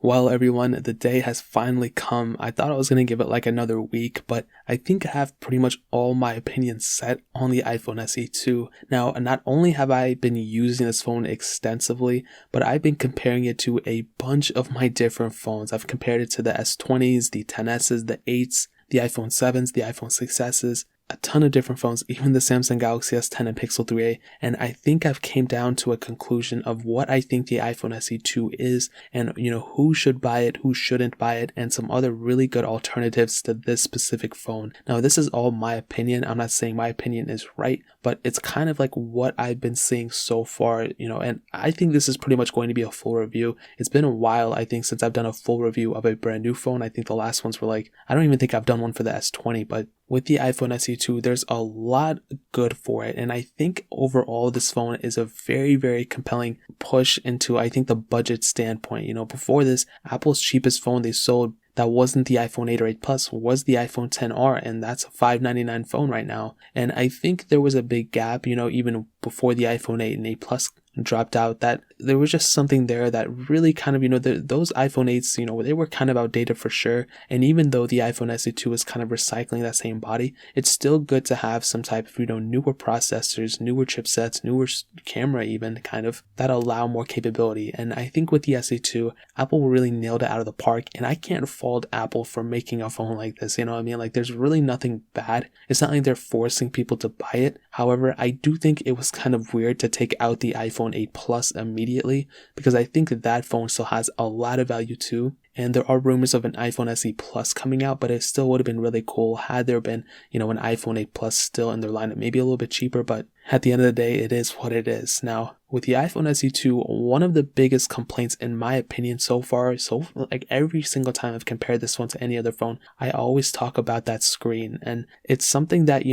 Well, everyone, the day has finally come. I thought I was going to give it like another week, but I think I have pretty much all my opinions set on the iPhone SE 2. Now, not only have I been using this phone extensively, but I've been comparing it to a bunch of my different phones. I've compared it to the S20s, the 10Ss, the 8s, the iPhone 7s, the iPhone 6Ss, a ton of different phones, even the Samsung Galaxy S10 and Pixel 3a, and I think I've came down to a conclusion of what I think the iPhone SE 2 is, and who should buy it, who shouldn't buy it, and some other really good alternatives to this specific phone. Now, this is all my opinion. I'm not saying my opinion is right, but it's kind of like what I've been seeing so far, and I think this is pretty much going to be a full review. It's been a while, I think, since I've done a full review of a brand new phone. I think the last ones were like, I don't even think I've done one for the S20, but with the iPhone SE 2, there's a lot good for it. And I think overall, this phone is a very, very compelling push into, I think, the budget standpoint. Before this, Apple's cheapest phone they sold that wasn't the iPhone 8 or 8 Plus was the iPhone XR, and that's a $599 phone right now. And I think there was a big gap, even before the iPhone 8 and 8 Plus dropped out, that there was just something there that really kind of, those iPhone 8s, they were kind of outdated for sure. And even though the iPhone SE 2 is kind of recycling that same body, it's still good to have some type of, newer processors, newer chipsets, newer camera even, kind of, that allow more capability. And I think with the SE 2, Apple really nailed it out of the park, and I can't fault Apple for making a phone like this, Like, there's really nothing bad. It's not like they're forcing people to buy it. However, I do think it was kind of weird to take out the iPhone 8 Plus immediately, because I think that phone still has a lot of value too. And there are rumors of an iPhone SE Plus coming out, but it still would have been really cool had there been, an iPhone 8 Plus still in their lineup, maybe a little bit cheaper, but at the end of the day, it is what it is. Now, with the iPhone SE 2, one of the biggest complaints, in my opinion, so far, like every single time I've compared this one to any other phone, I always talk about that screen. And it's something that,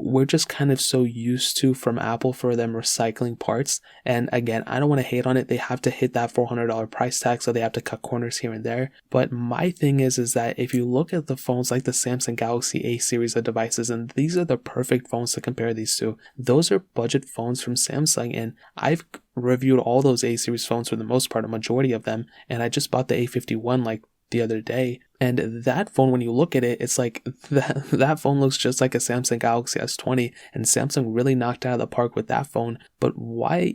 we're just kind of so used to from Apple for them recycling parts. And again, I don't want to hate on it. They have to hit that $400 price tag, so they have to cut corners here and there. But my thing is that if you look at the phones like the Samsung Galaxy A series of devices, and these are the perfect phones to compare these to, those are budget phones from Samsung, and I've reviewed all those A series phones for the most part, a majority of them, and I just bought the A51 like the other day. And that phone, when you look at it, it's like that phone looks just like a Samsung Galaxy S20, and Samsung really knocked out of the park with that phone. But why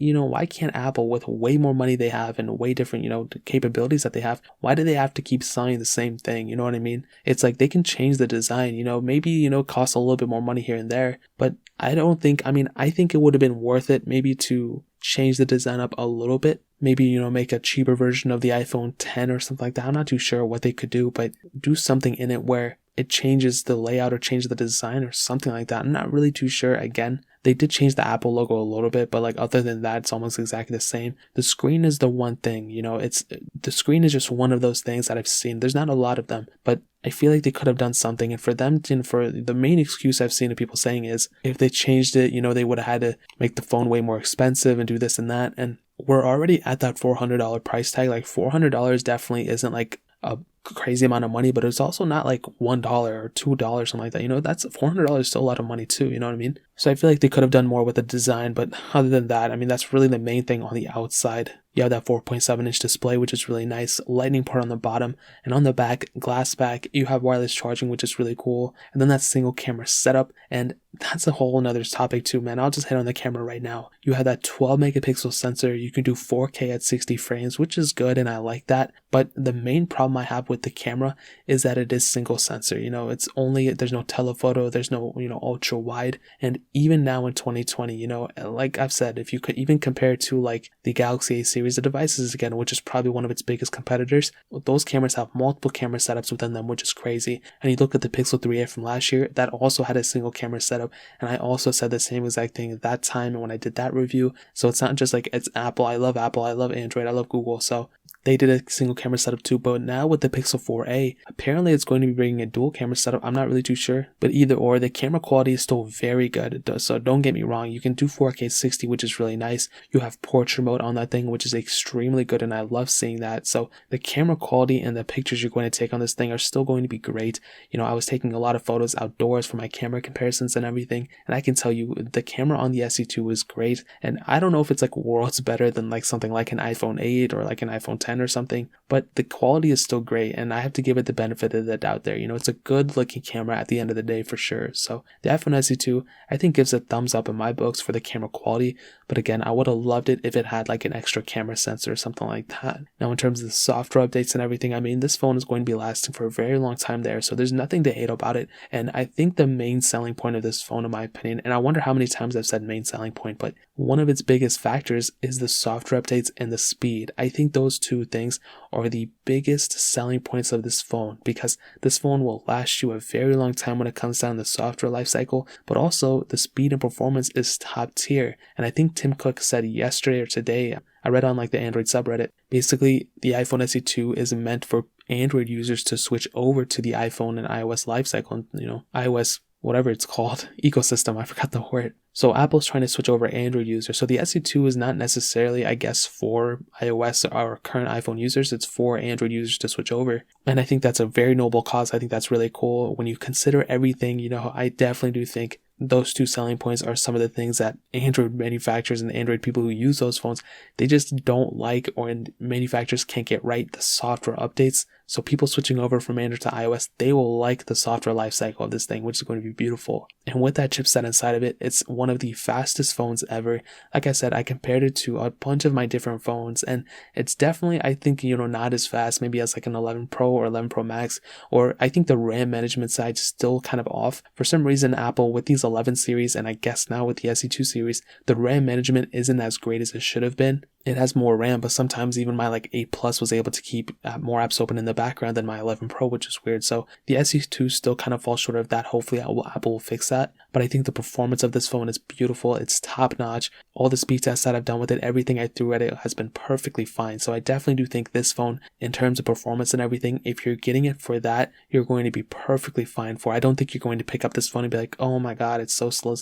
can't Apple, with way more money they have and way different, capabilities that they have, why do they have to keep selling the same thing? You know what I mean? It's like they can change the design, maybe, cost a little bit more money here and there, but I think it would have been worth it maybe to change the design up a little bit. Maybe, make a cheaper version of the iPhone 10 or something like that. I'm not too sure what they could do, but do something in it where it changes the layout or change the design or something like that. I'm not really too sure. Again, they did change the Apple logo a little bit, but like other than that, it's almost exactly the same. The screen is the one thing, the screen is just one of those things that I've seen. There's not a lot of them, but I feel like they could have done something. And for the main excuse I've seen of people saying is if they changed it, they would have had to make the phone way more expensive and do this and that. And we're already at that $400 price tag. Like $400 definitely isn't like a crazy amount of money, but it's also not like $1 or $2, something like that. That's $400 is still a lot of money too, you know what I mean? So I feel like they could have done more with the design, but other than that, that's really the main thing on the outside. You have that 4.7-inch display, which is really nice, lightning port on the bottom, and on the back, glass back, you have wireless charging, which is really cool, and then that single camera setup, and that's a whole another topic too, man. I'll just hit on the camera right now. You have that 12 megapixel sensor, you can do 4K at 60 frames, which is good, and I like that, but the main problem I have with the camera is that it is single sensor. There's no telephoto, there's no, ultra wide, and even now in 2020, like I've said, if you could even compare it to like the Galaxy A series of devices again, which is probably one of its biggest competitors, those cameras have multiple camera setups within them, which is crazy. And you look at the Pixel 3a from last year, that also had a single camera setup, and I also said the same exact thing at that time when I did that review. So it's not just like it's Apple, I love Android, I love Google, so they did a single camera setup too. But now with the Pixel 4a, apparently it's going to be bringing a dual camera setup. I'm not really too sure, but either or, the camera quality is still very good. So don't get me wrong, you can do 4K 60, which is really nice. You have portrait mode on that thing, which is extremely good, and I love seeing that. So the camera quality and the pictures you're going to take on this thing are still going to be great. I was taking a lot of photos outdoors for my camera comparisons and everything, and I can tell you the camera on the SE2 is great. And I don't know if it's like worlds better than like something like an iPhone 8 or like an iPhone iPhone 10 or something, but the quality is still great, and I have to give it the benefit of the doubt there. It's a good looking camera at the end of the day for sure. So the iPhone SE2, I think, gives a thumbs up in my books for the camera quality, but again, I would have loved it if it had like an extra camera sensor or something like that. Now, in terms of the software updates and everything, I mean, this phone is going to be lasting for a very long time there, so there's nothing to hate about it. And I think the main selling point of this phone, in my opinion, and I wonder how many times I've said main selling point, but one of its biggest factors is the software updates and the speed. I think those two things are the biggest selling points of this phone, because this phone will last you a very long time when it comes down to the software lifecycle, but also the speed and performance is top tier. And I think Tim Cook said yesterday or today, I read on like the Android subreddit, basically the iPhone SE2 is meant for Android users to switch over to the iPhone and iOS lifecycle, iOS, whatever it's called, ecosystem, I forgot the word. So Apple's trying to switch over Android users. So the SE2 is not necessarily, I guess, for iOS or current iPhone users. It's for Android users to switch over. And I think that's a very noble cause. I think that's really cool. When you consider everything, I definitely do think those two selling points are some of the things that Android manufacturers and Android people who use those phones, they just don't like, or manufacturers can't get right, the software updates. So people switching over from Android to iOS, they will like the software lifecycle of this thing, which is going to be beautiful. And with that chipset inside of it, it's one of the fastest phones ever. Like I said, I compared it to a bunch of my different phones, and it's definitely, I think, not as fast, maybe as like an 11 Pro or 11 Pro Max, or I think the RAM management side's still kind of off. For some reason, Apple, with these 11 series, and I guess now with the SE2 series, the RAM management isn't as great as it should have been. It has more RAM, but sometimes even my like 8 Plus was able to keep more apps open in the background than my 11 Pro, which is weird. So the SE2 still kind of falls short of that. Hopefully Apple will fix that. But I think the performance of this phone is beautiful. It's top notch. All the speed tests that I've done with it, everything I threw at it has been perfectly fine. So I definitely do think this phone, in terms of performance and everything, if you're getting it for that, you're going to be perfectly fine for. I don't think you're going to pick up this phone and be like, oh my god, it's so slow.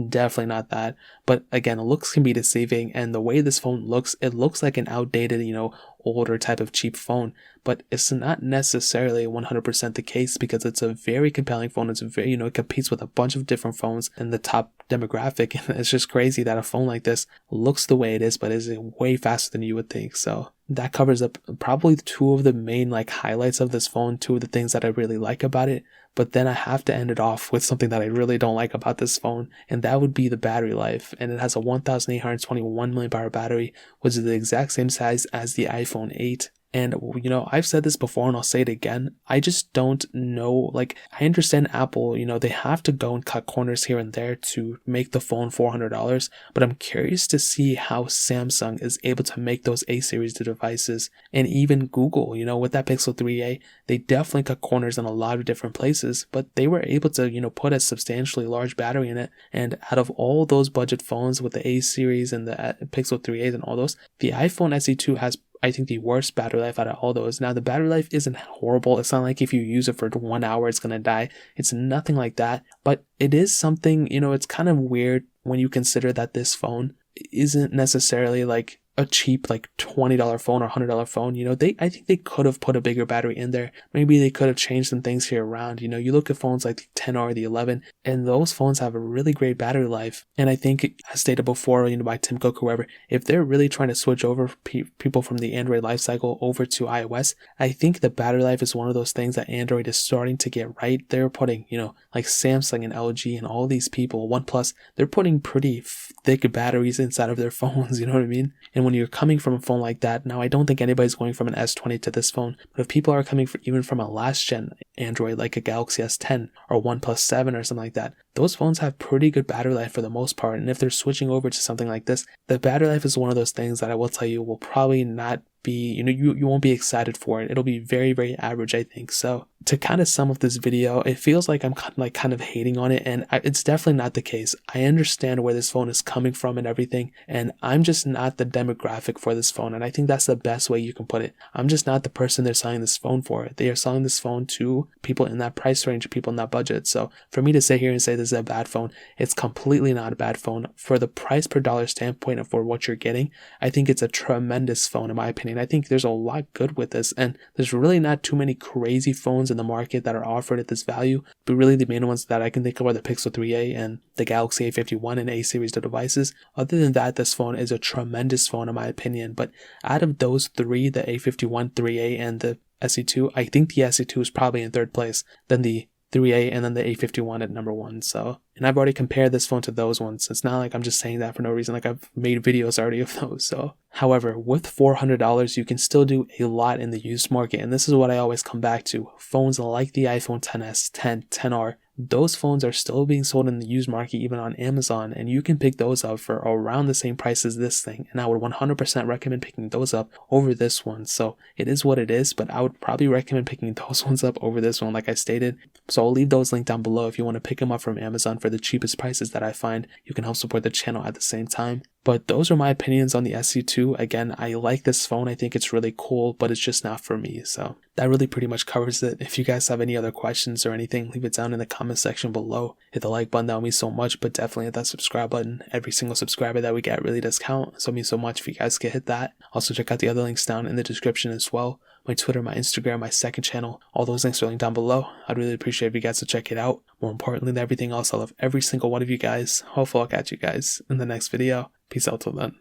Definitely not that. But again, looks can be deceiving, and the way this phone looks, it looks like an outdated, older type of cheap phone, but it's not necessarily 100% the case, because it's a very compelling phone. It's very, it competes with a bunch of different phones in the top demographic, and it's just crazy that a phone like this looks the way it is, but is way faster than you would think. So that covers up probably two of the main highlights of this phone, two of the things that I really like about it. But then I have to end it off with something that I really don't like about this phone, and that would be the battery life. And it has a 1821 mAh battery, which is the exact same size as the iPhone 8. And, I've said this before and I'll say it again. I just don't know. I understand Apple, they have to go and cut corners here and there to make the phone $400. But I'm curious to see how Samsung is able to make those A-series devices. And even Google, with that Pixel 3a, they definitely cut corners in a lot of different places. But they were able to, put a substantially large battery in it. And out of all those budget phones with the A-series and the Pixel 3as and all those, the iPhone SE2 has, I think, the worst battery life out of all those. Now, the battery life isn't horrible. It's not like if you use it for 1 hour, it's going to die. It's nothing like that. But it is something, it's kind of weird when you consider that this phone isn't necessarily a cheap $20 phone or $100 phone. I think they could have put a bigger battery in there. Maybe they could have changed some things here around. You look at phones like the 10 or the 11, and those phones have a really great battery life. And I think, as stated before, by Tim Cook, whoever, if they're really trying to switch over people from the Android lifecycle over to iOS, I think the battery life is one of those things that Android is starting to get right. They're putting, like Samsung and LG and all these people, OnePlus, they're putting pretty thick batteries inside of their phones. You know what I mean? And when you're coming from a phone like that, now I don't think anybody's going from an S20 to this phone, but if people are coming even from a last gen Android like a Galaxy S10 or OnePlus 7 or something like that, those phones have pretty good battery life for the most part. And if they're switching over to something like this, the battery life is one of those things that I will tell you will probably not be, you won't be excited for it. It'll be very, very average, I think. So to kind of sum up this video, it feels like I'm kind of hating on it, and it's definitely not the case. I understand where this phone is coming from and everything, and I'm just not the demographic for this phone, and I think that's the best way you can put it. I'm just not the person they're selling this phone for. They are selling this phone to people in that price range, people in that budget. So for me to sit here and say this is it a bad phone? It's completely not a bad phone. For the price per dollar standpoint and for what you're getting, I think it's a tremendous phone in my opinion. I think there's a lot good with this, and there's really not too many crazy phones in the market that are offered at this value, but really the main ones that I can think of are the Pixel 3a and the Galaxy A51 and A series of devices. Other than that, this phone is a tremendous phone in my opinion, but out of those three, the A51, 3a, and the SE2, I think the SE2 is probably in third place, then the 3A, and then the A51 at number 1. So, and I've already compared this phone to those ones. It's not like I'm just saying that for no reason. Like, I've made videos already of those. So, however, with $400, you can still do a lot in the used market. And this is what I always come back to. Phones like the iPhone XS, 10, 10R, those phones are still being sold in the used market, even on Amazon, and you can pick those up for around the same price as this thing. And I would 100% recommend picking those up over this one. So it is what it is, but I would probably recommend picking those ones up over this one, like I stated. So I'll leave those linked down below if you want to pick them up from Amazon for the cheapest prices that I find. You can help support the channel at the same time. But those are my opinions on the SE2. Again, I like this phone. I think it's really cool, but it's just not for me. So that really pretty much covers it. If you guys have any other questions or anything, leave it down in the comment section below. Hit the like button, that would mean so much, but definitely hit that subscribe button. Every single subscriber that we get really does count. So it means so much if you guys can hit that. Also check out the other links down in the description as well. My Twitter, my Instagram, my second channel, all those links are linked down below. I'd really appreciate if you guys to check it out. More importantly than everything else, I love every single one of you guys. Hopefully I'll catch you guys in the next video. Peace out till then.